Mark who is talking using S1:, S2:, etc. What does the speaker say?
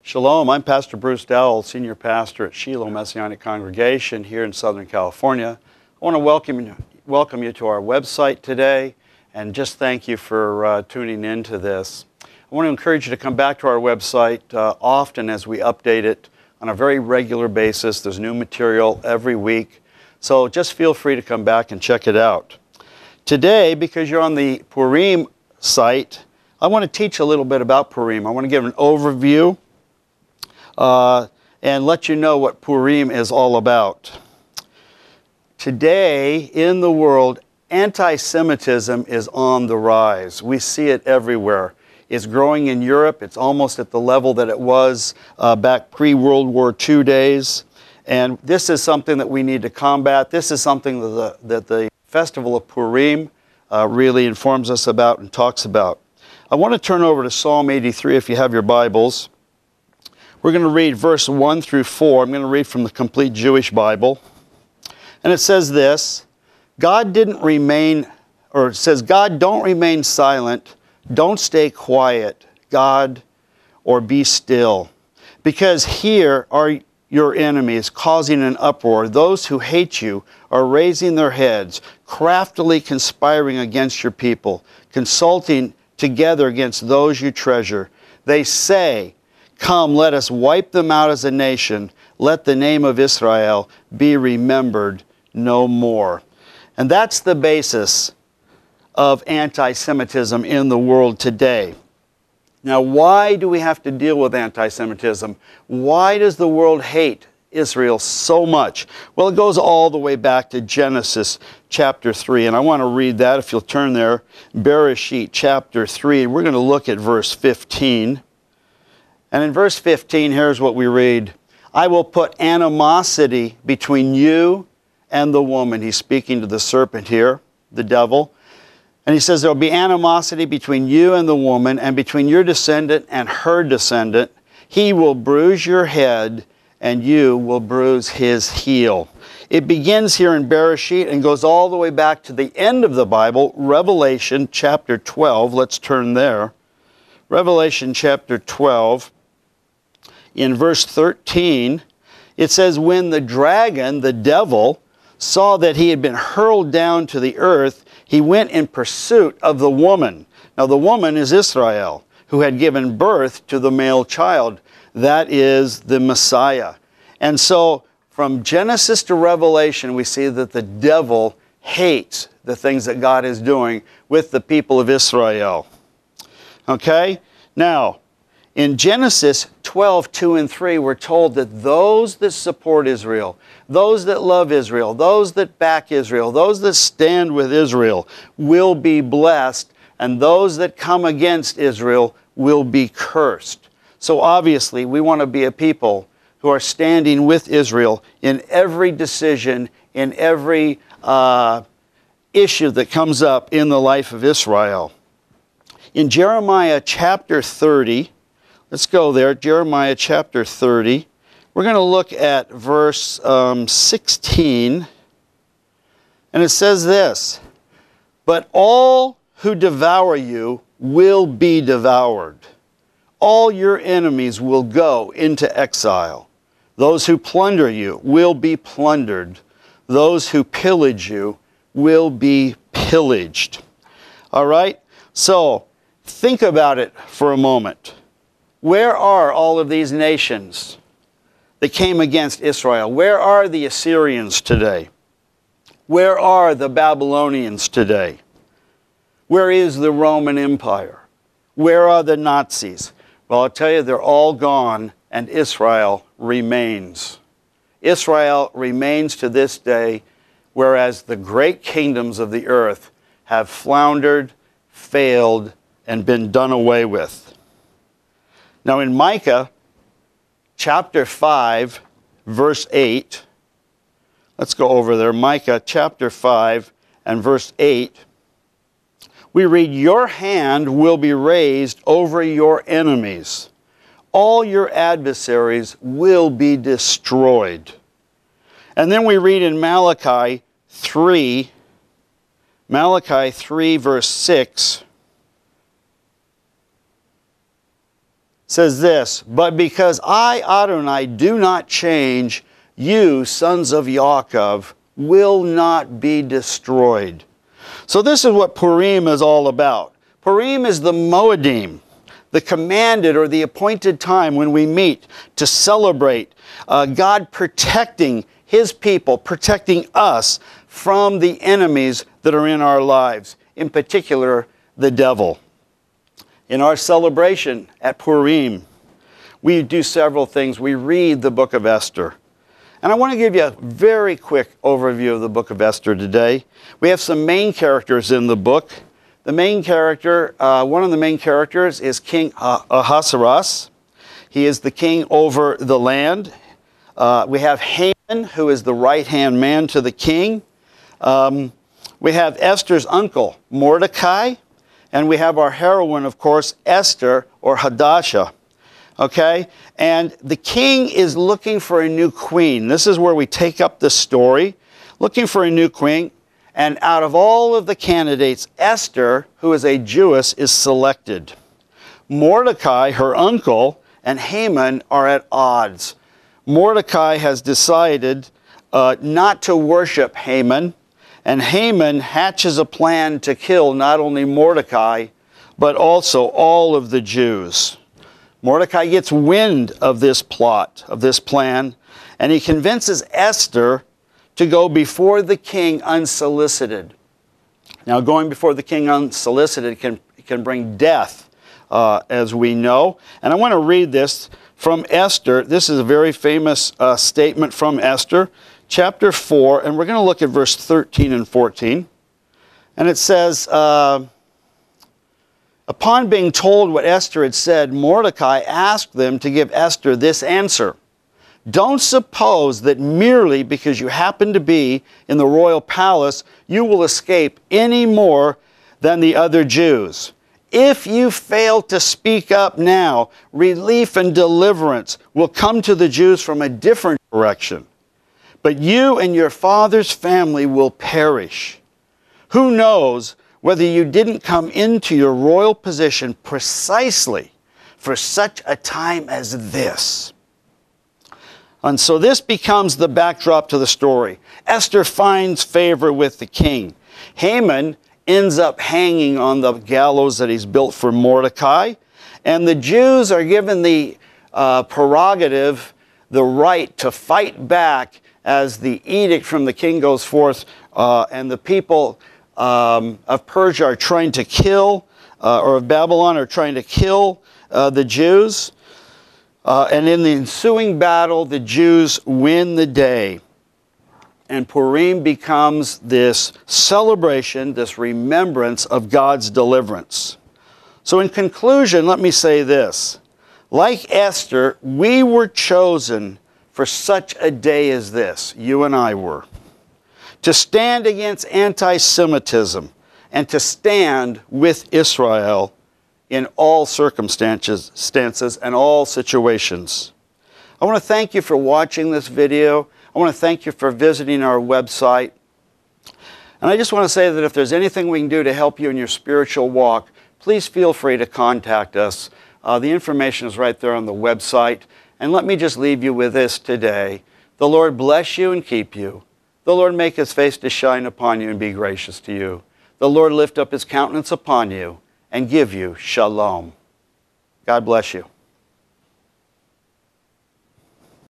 S1: Shalom, I'm Pastor Bruce Dowell, Senior Pastor at Shiloh Messianic Congregation here in Southern California. I want to welcome you to our website today and just thank you for tuning in to this. I want to encourage you to come back to our website often as we update it on a very regular basis. There's new material every week, so just feel free to come back and check it out. Today, because you're on the Purim site, I want to teach a little bit about Purim. I want to give an overview and let you know what Purim is all about. Today in the world, anti-Semitism is on the rise. We see it everywhere. It's growing in Europe. It's almost at the level that it was back pre-World War II days. And this is something that we need to combat. This is something that the Festival of Purim really informs us about and talks about. I want to turn over to Psalm 83 if you have your Bibles. We're going to read verse 1 through 4. I'm going to read from the Complete Jewish Bible. And it says this, God don't remain silent, don't stay quiet, God, or be still. Because here are your enemies causing an uproar. Those who hate you are raising their heads, craftily conspiring against your people, consulting together against those you treasure. They say, come, let us wipe them out as a nation. Let the name of Israel be remembered no more. And that's the basis of anti-Semitism in the world today. Now, why do we have to deal with anti-Semitism? Why does the world hate Israel so much? Well, it goes all the way back to Genesis chapter 3. And I want to read that if you'll turn there. Bereshit chapter 3. We're going to look at verse 15. And in verse 15, here's what we read. I will put animosity between you and the woman. He's speaking to the serpent here, the devil. And he says there will be animosity between you and the woman, and between your descendant and her descendant. He will bruise your head, and you will bruise his heel. It begins here in Bereshit and goes all the way back to the end of the Bible, Revelation chapter 12. Let's turn there. Revelation chapter 12. In verse 13, it says, when the dragon, the devil, saw that he had been hurled down to the earth, he went in pursuit of the woman. Now the woman is Israel, who had given birth to the male child. That is the Messiah. And so from Genesis to Revelation, we see that the devil hates the things that God is doing with the people of Israel. Okay? Now, in Genesis 12, 2 and 3, we're told that those that support Israel, those that love Israel, those that back Israel, those that stand with Israel will be blessed, and those that come against Israel will be cursed. So obviously, we want to be a people who are standing with Israel in every decision, in every issue that comes up in the life of Israel. In Jeremiah chapter 30, let's go there, Jeremiah chapter 30. We're going to look at verse 16. And it says this, but all who devour you will be devoured. All your enemies will go into exile. Those who plunder you will be plundered. Those who pillage you will be pillaged. All right? So, think about it for a moment. Where are all of these nations that came against Israel? Where are the Assyrians today? Where are the Babylonians today? Where is the Roman Empire? Where are the Nazis? Well, I'll tell you, they're all gone, and Israel remains. Israel remains to this day, whereas the great kingdoms of the earth have floundered, failed, and been done away with. Now in Micah chapter 5, verse 8, let's go over there. Micah chapter 5 and verse 8. We read, your hand will be raised over your enemies. All your adversaries will be destroyed. And then we read in Malachi 3 verse 6, says this, "But because I, Adonai, do not change, you, sons of Yaakov, will not be destroyed." So this is what Purim is all about. Purim is the Moedim, the commanded or the appointed time when we meet to celebrate God protecting His people, protecting us from the enemies that are in our lives, in particular, the devil. In our celebration at Purim, we do several things. We read the book of Esther. And I want to give you a very quick overview of the book of Esther today. We have some main characters in the book. The main character, one of the main characters is King Ahasuerus. He is the king over the land. We have Haman, who is the right-hand man to the king. We have Esther's uncle, Mordecai. And we have our heroine, of course, Esther, or Hadassah. Okay? And the king is looking for a new queen. This is where we take up the story, looking for a new queen. And out of all of the candidates, Esther, who is a Jewess, is selected. Mordecai, her uncle, and Haman are at odds. Mordecai has decided not to worship Haman, and Haman hatches a plan to kill not only Mordecai, but also all of the Jews. Mordecai gets wind of this plot, of this plan, and he convinces Esther to go before the king unsolicited. Now, going before the king unsolicited can bring death, as we know. And I want to read this from Esther. This is a very famous statement from Esther, chapter 4, and we're going to look at verse 13 and 14. And it says, upon being told what Esther had said, Mordecai asked them to give Esther this answer: "Don't suppose that merely because you happen to be in the royal palace, you will escape any more than the other Jews. If you fail to speak up now, relief and deliverance will come to the Jews from a different direction. But you and your father's family will perish. Who knows whether you didn't come into your royal position precisely for such a time as this?" And so this becomes the backdrop to the story. Esther finds favor with the king. Haman ends up hanging on the gallows that he's built for Mordecai. And the Jews are given the prerogative, the right to fight back as the edict from the king goes forth, and the people of Persia are trying to kill, or of Babylon are trying to kill the Jews. And in the ensuing battle, the Jews win the day. And Purim becomes this celebration, this remembrance of God's deliverance. So in conclusion, let me say this. Like Esther, we were chosen for such a day as this, you and I were, to stand against anti-Semitism and to stand with Israel in all circumstances and all situations. I want to thank you for watching this video. I want to thank you for visiting our website. And I just want to say that if there's anything we can do to help you in your spiritual walk, please feel free to contact us. The information is right there on the website. And let me just leave you with this today. The Lord bless you and keep you. The Lord make His face to shine upon you and be gracious to you. The Lord lift up His countenance upon you and give you shalom. God bless you.